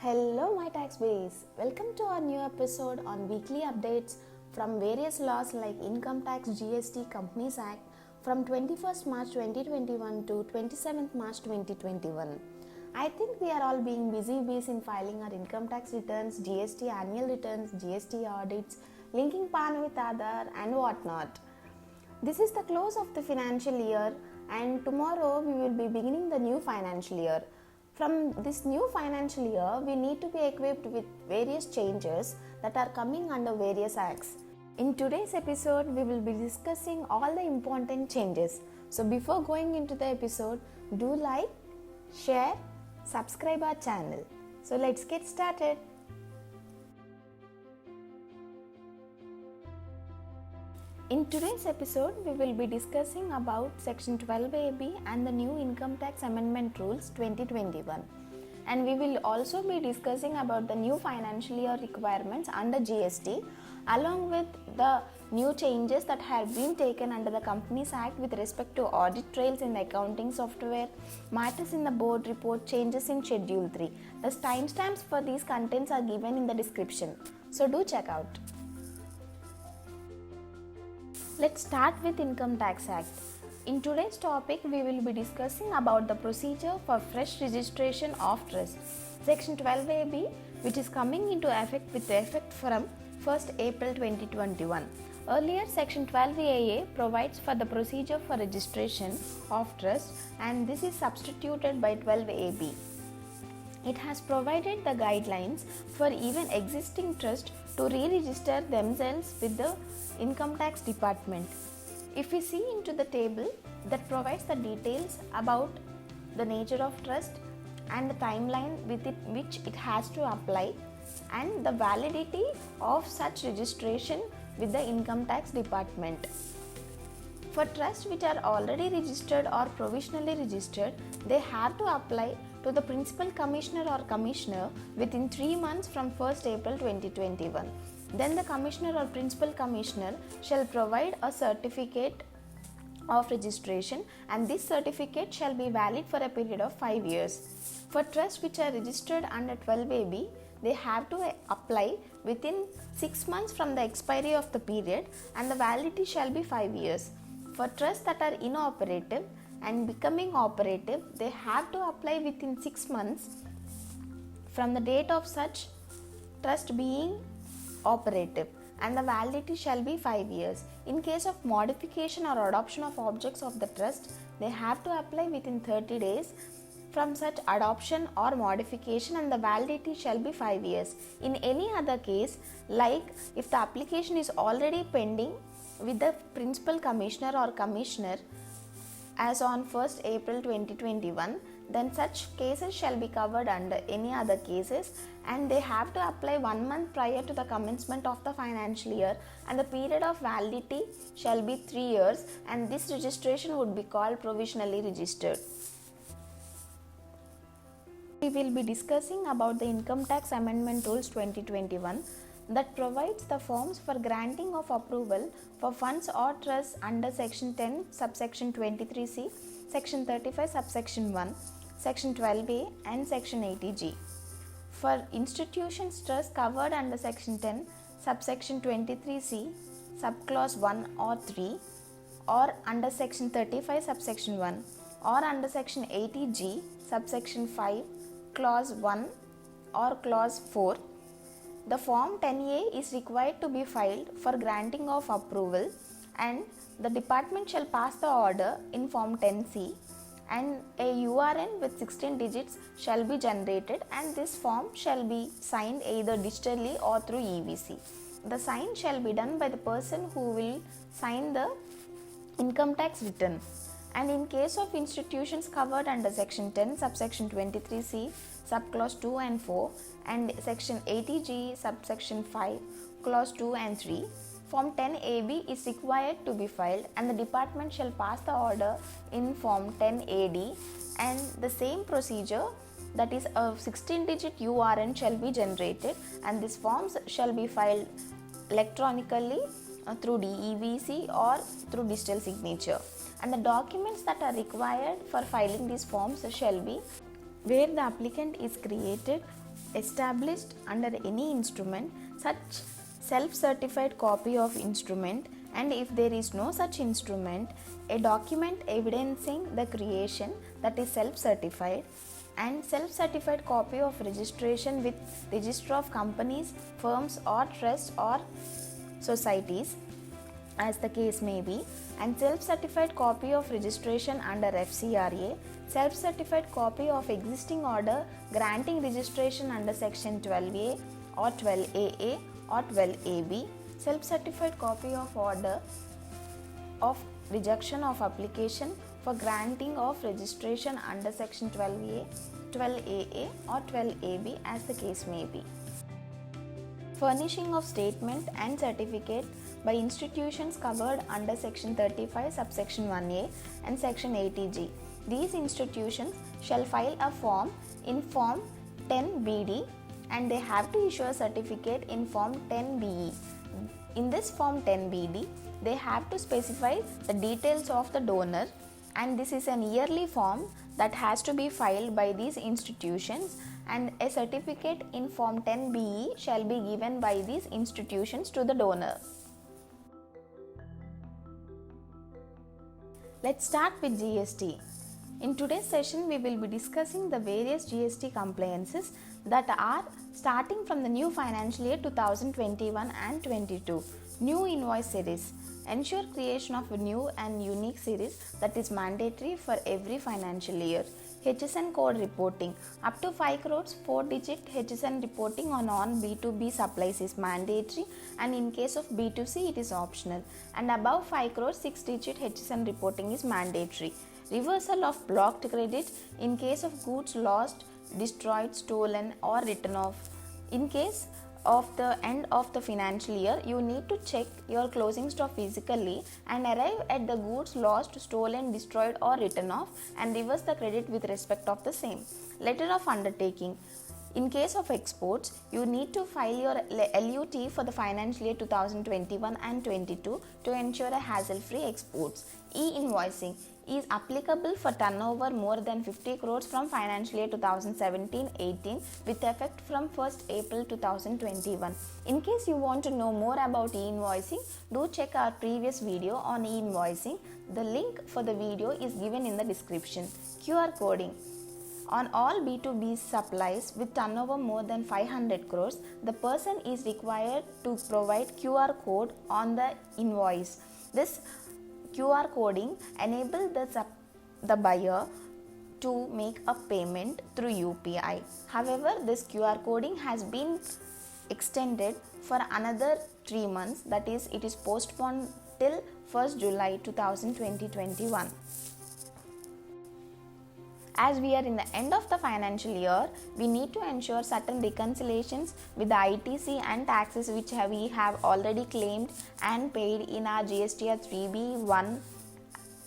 Hello my tax base, welcome to our new episode on weekly updates from various laws like Income Tax, GST, Companies Act from 21st March 2021 to 27th March 2021. I think we are all being busy bees in filing our income tax returns, GST annual returns, GST audits, linking PAN with Aadhaar and whatnot. This is the close of the financial year and tomorrow we will be beginning the new financial year. From this new financial year, we need to be equipped with various changes that are coming under various acts. In today's episode, we will be discussing all the important changes. So before going into the episode, do like, share, subscribe our channel. So let's get started. In today's episode, we will be discussing about Section 12AB and the new Income Tax Amendment Rules 2021. And we will also be discussing about the new financial year requirements under GST along with the new changes that have been taken under the Companies Act with respect to audit trails in the accounting software, matters in the board report, changes in Schedule 3. The timestamps for these contents are given in the description. So do check out. Let's start with Income Tax Act. In today's topic, we will be discussing about the procedure for fresh registration of trust. Section 12AB, which is coming into effect with effect from 1st April 2021. Earlier, Section 12AA provides for the procedure for registration of trust and this is substituted by 12AB. It has provided the guidelines for even existing trust to re-register themselves with the Income Tax Department. If we see into the table that provides the details about the nature of trust and the timeline with which it has to apply and the validity of such registration with the Income Tax Department. For trusts which are already registered or provisionally registered, they have to apply to the Principal Commissioner or Commissioner within 3 months from 1st April 2021. Then the Commissioner or Principal Commissioner shall provide a certificate of registration and this certificate shall be valid for a period of 5 years. For trusts which are registered under 12AB, they have to apply within 6 months from the expiry of the period and the validity shall be 5 years. For trusts that are inoperative and becoming operative, they have to apply within 6 months from the date of such trust being operative and the validity shall be 5 years. In case of modification or adoption of objects of the trust, they have to apply within 30 days from such adoption or modification and the validity shall be 5 years. In any other case, like if the application is already pending with the Principal Commissioner or Commissioner as on 1st April 2021, then such cases shall be covered under any other cases and they have to apply 1 month prior to the commencement of the financial year and the period of validity shall be 3 years and this registration would be called provisionally registered. We will be discussing about the Income Tax Amendment Rules 2021 that provides the forms for granting of approval for funds or trusts under Section 10 subsection 23C, Section 35 subsection 1, Section 12A and Section 80G. For institutions trust covered under Section 10 subsection 23C, subclause 1 or 3 or under Section 35 subsection 1 or under Section 80G subsection 5, clause 1 or clause 4, the Form 10A is required to be filed for granting of approval and the department shall pass the order in Form 10C and a URN with 16 digits shall be generated and this form shall be signed either digitally or through EVC. The sign shall be done by the person who will sign the income tax return. And in case of institutions covered under Section 10 subsection 23C, subclause 2 and 4 and Section 80G subsection 5, clause 2 and 3, Form 10AB is required to be filed and the department shall pass the order in Form 10AD and the same procedure, that is a 16-digit URN shall be generated and these forms shall be filed electronically through DEVC or through digital signature. And the documents that are required for filing these forms shall be where the applicant is created established under any instrument such self-certified copy of instrument, and if there is no such instrument, a document evidencing the creation that is self-certified, and self-certified copy of registration with register of companies, firms or trusts or societies as the case may be, and self-certified copy of registration under FCRA, self-certified copy of existing order granting registration under section 12A or 12AA or 12AB, self-certified copy of order of rejection of application for granting of registration under section 12A, 12AA or 12AB as the case may be. Furnishing of statement and certificate by institutions covered under section 35 subsection 1A and section 80G. These institutions shall file a form in form 10BD and they have to issue a certificate in form 10BE. In this form 10BD, they have to specify the details of the donor, and this is an yearly form that has to be filed by these institutions, and a certificate in form 10BE shall be given by these institutions to the donor. Let's start with GST. In today's session, we will be discussing the various GST compliances that are starting from the new financial year 2021 and 22. New invoice series. Ensure creation of a new and unique series that is mandatory for every financial year. HSN code reporting. Up to 5 crores 4-digit HSN reporting on B2B supplies is mandatory, and in case of B2C it is optional. And above 5 crores 6-digit HSN reporting is mandatory. Reversal of blocked credit in case of goods lost, destroyed, stolen or written off. In case of the end of the financial year, you need to check your closing stock physically and arrive at the goods lost, stolen, destroyed or written off and reverse the credit with respect of the same. Letter of undertaking. In case of exports, you need to file your LUT for the financial year 2021 and 22 to ensure a hassle-free exports. E-invoicing is applicable for turnover more than 50 crores from financial year 2017-18 with effect from 1st April 2021. In case you want to know more about e-invoicing, do check our previous video on e-invoicing. The link for the video is given in the description. QR coding. On all B2B supplies with turnover more than 500 crores, the person is required to provide QR code on the invoice. This QR coding enables the buyer to make a payment through UPI. However, this QR coding has been extended for another 3 months, that is, it is postponed till 1st July 2020-21. As we are in the end of the financial year, we need to ensure certain reconciliations with the ITC and taxes which we have already claimed and paid in our GSTR 3B1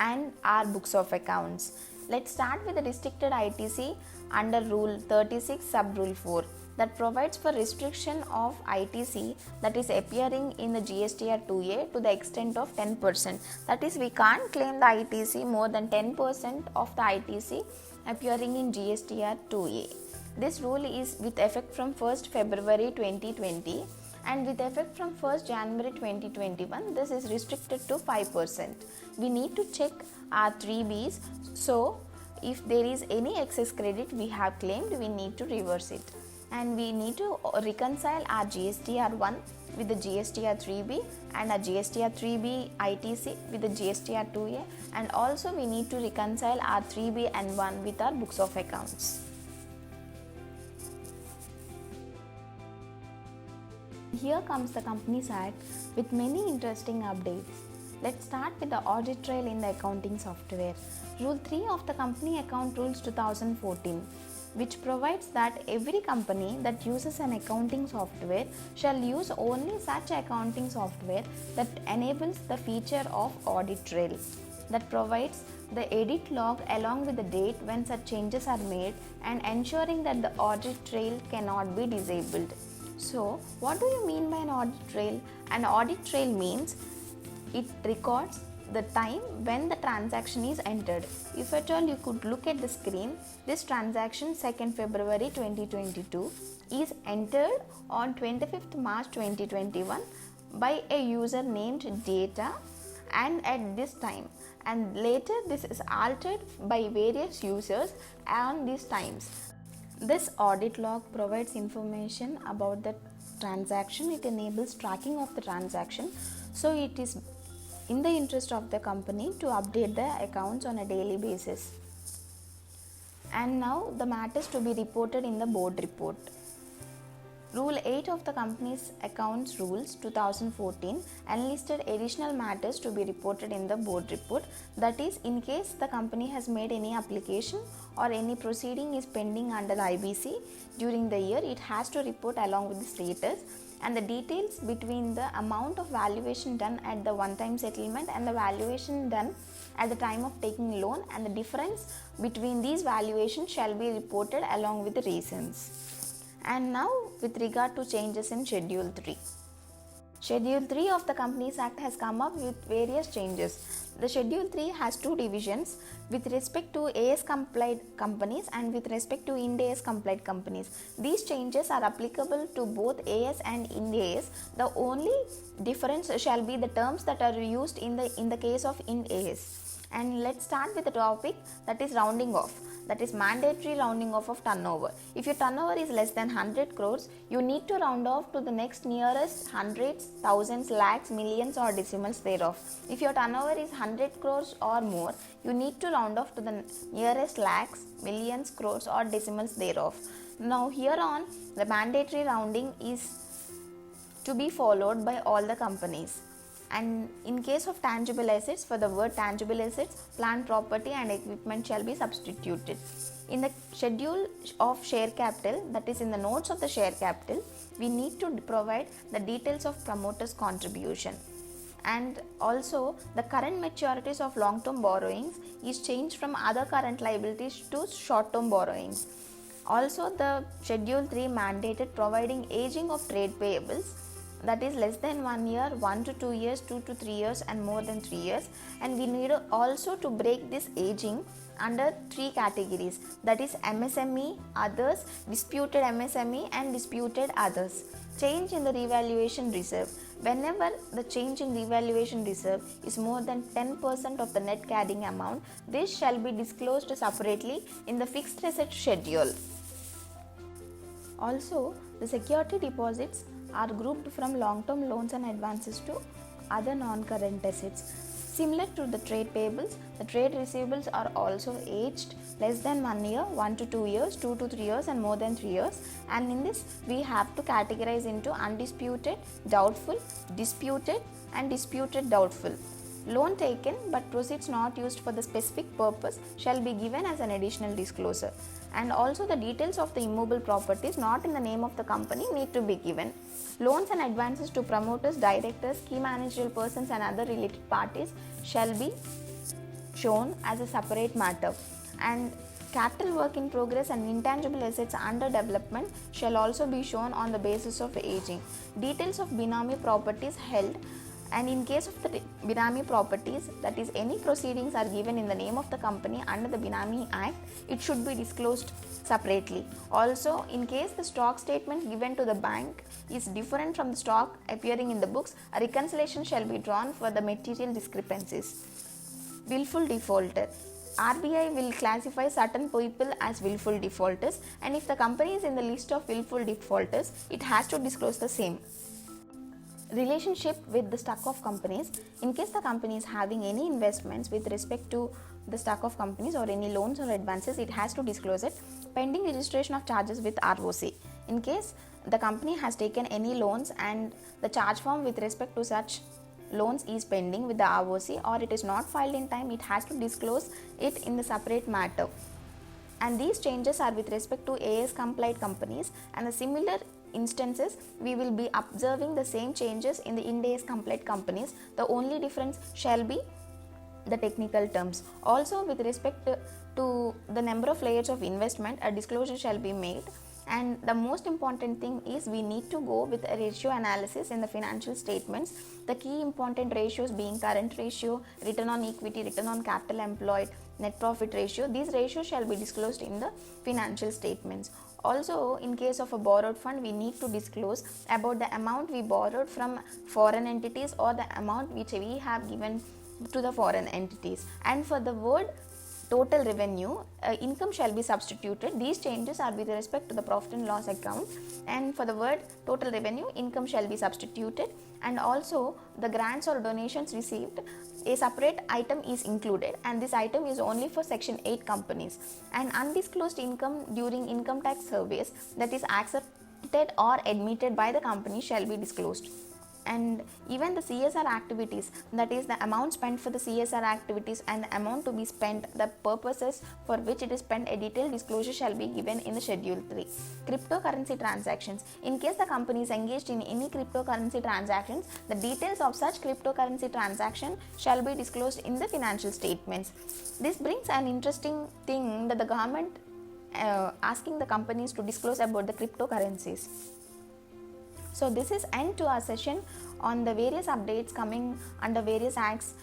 and our books of accounts. Let's start with the restricted ITC under Rule 36 Sub Rule 4 that provides for restriction of ITC that is appearing in the GSTR 2A to the extent of 10%. That is, we can't claim the ITC more than 10% of the ITC appearing in GSTR 2A. This rule is with effect from 1st February 2020 and with effect from 1st January 2021, this is restricted to 5%. We need to check our 3Bs, so if there is any excess credit we have claimed, we need to reverse it. And we need to reconcile our GSTR 1 with the GSTR 3B and our GSTR 3B ITC with the GSTR 2A, and also we need to reconcile our 3B and 1 with our books of accounts. Here comes the Companies Act with many interesting updates. Let's start with the audit trail in the accounting software. Rule 3 of the Company Account Rules 2014, which provides that every company that uses an accounting software shall use only such accounting software that enables the feature of audit trail, that provides the edit log along with the date when such changes are made and ensuring that the audit trail cannot be disabled. So, what do you mean by an audit trail? An audit trail means it records the time when the transaction is entered. If at all you could look at the screen, this transaction 2nd February 2022 is entered on 25th March 2021 by a user named Data and at this time, and later this is altered by various users on these times. This audit log provides information about the transaction. It enables tracking of the transaction, so it is in the interest of the company to update the accounts on a daily basis. And now the matters to be reported in the board report. Rule 8 of the Companies Accounts Rules 2014 enlisted additional matters to be reported in the board report. That is, in case the company has made any application or any proceeding is pending under the IBC during the year, it has to report along with the status and the details between the amount of valuation done at the one-time settlement and the valuation done at the time of taking loan, and the difference between these valuations shall be reported along with the reasons. And now with regard to changes in Schedule 3. Schedule 3 of the Companies Act has come up with various changes. The Schedule 3 has two divisions with respect to AS complied companies and with respect to Ind AS complied companies. These changes are applicable to both AS and Ind AS. The only difference shall be the terms that are used in the case of Ind AS. And let's start with the topic, that is rounding off. That is mandatory rounding off of turnover. If your turnover is less than 100 crores, you need to round off to the next nearest hundreds, thousands, lakhs, millions or decimals thereof. If your turnover is 100 crores or more, you need to round off to the nearest lakhs, millions, crores or decimals thereof. Now here on, the mandatory rounding is to be followed by all the companies. And in case of tangible assets, for the word tangible assets, plant, property and equipment shall be substituted. In the schedule of share capital, that is in the notes of the share capital, we need to provide the details of promoters' contribution. And also the current maturities of long-term borrowings is changed from other current liabilities to short-term borrowings. Also the Schedule 3 mandated providing aging of trade payables, that is less than 1 year, 1 to 2 years, 2 to 3 years and more than 3 years, and we need also to break this aging under 3 categories, that is MSME, others, disputed MSME and disputed others. Change in the revaluation reserve. Whenever the change in revaluation reserve is more than 10% of the net carrying amount, this shall be disclosed separately in the fixed asset schedule. Also, the security deposits are grouped from long-term loans and advances to other non-current assets. Similar to the trade payables, the trade receivables are also aged less than 1 year, 1 to 2 years, 2 to 3 years and more than 3 years, and in this we have to categorize into undisputed, doubtful, disputed and disputed doubtful. Loan taken but proceeds not used for the specific purpose shall be given as an additional disclosure, and also the details of the immovable properties not in the name of the company need to be given. Loans and advances to promoters, directors, key managerial persons and other related parties shall be shown as a separate matter, and capital work in progress and intangible assets under development shall also be shown on the basis of aging. Details of benami properties held, and in case of the benami properties, that is any proceedings are given in the name of the company under the Benami Act, it should be disclosed separately. Also, in case the stock statement given to the bank is different from the stock appearing in the books, a reconciliation shall be drawn for the material discrepancies. Willful defaulter. RBI will classify certain people as willful defaulters, and if the company is in the list of willful defaulters, it has to disclose the same. Relationship with the stock of companies. In case the company is having any investments with respect to the stock of companies or any loans or advances, it has to disclose it. Pending registration of charges with ROC. In case the company has taken any loans and the charge form with respect to such loans is pending with the ROC or it is not filed in time, it has to disclose it in the separate matter. And these changes are with respect to AS compliant companies, and the similar instances we will be observing the same changes in the Ind AS compliant companies. The only difference shall be the technical terms. Also with respect to the number of layers of investment, a disclosure shall be made, And the most important thing is we need to go with a ratio analysis in the financial statements. The key important ratios being current ratio, return on equity, return on capital employed, net profit ratio. These ratios shall be disclosed in the financial statements. Also, in case of a borrowed fund, we need to disclose about the amount we borrowed from foreign entities or the amount which we have given to the foreign entities. And for the word total revenue, income shall be substituted. These changes are with respect to the profit and loss account, and for the word total revenue, income shall be substituted. And also the grants or donations received, a separate item is included, and this item is only for section 8 companies. And undisclosed income during income tax surveys that is accepted or admitted by the company shall be disclosed. And even the CSR activities, that is the amount spent for the CSR activities and the amount to be spent, the purposes for which it is spent, a detailed disclosure shall be given in the schedule 3. Cryptocurrency transactions. In case the company is engaged in any cryptocurrency transactions, the details of such cryptocurrency transaction shall be disclosed in the financial statements. This brings an interesting thing, that the government asking the companies to disclose about the cryptocurrencies. So this is end to our session on the various updates coming under various acts.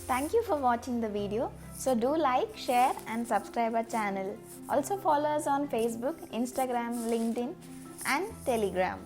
Thank you for watching the video. So do like, share and subscribe our channel. Also follow us on Facebook, Instagram, LinkedIn and Telegram.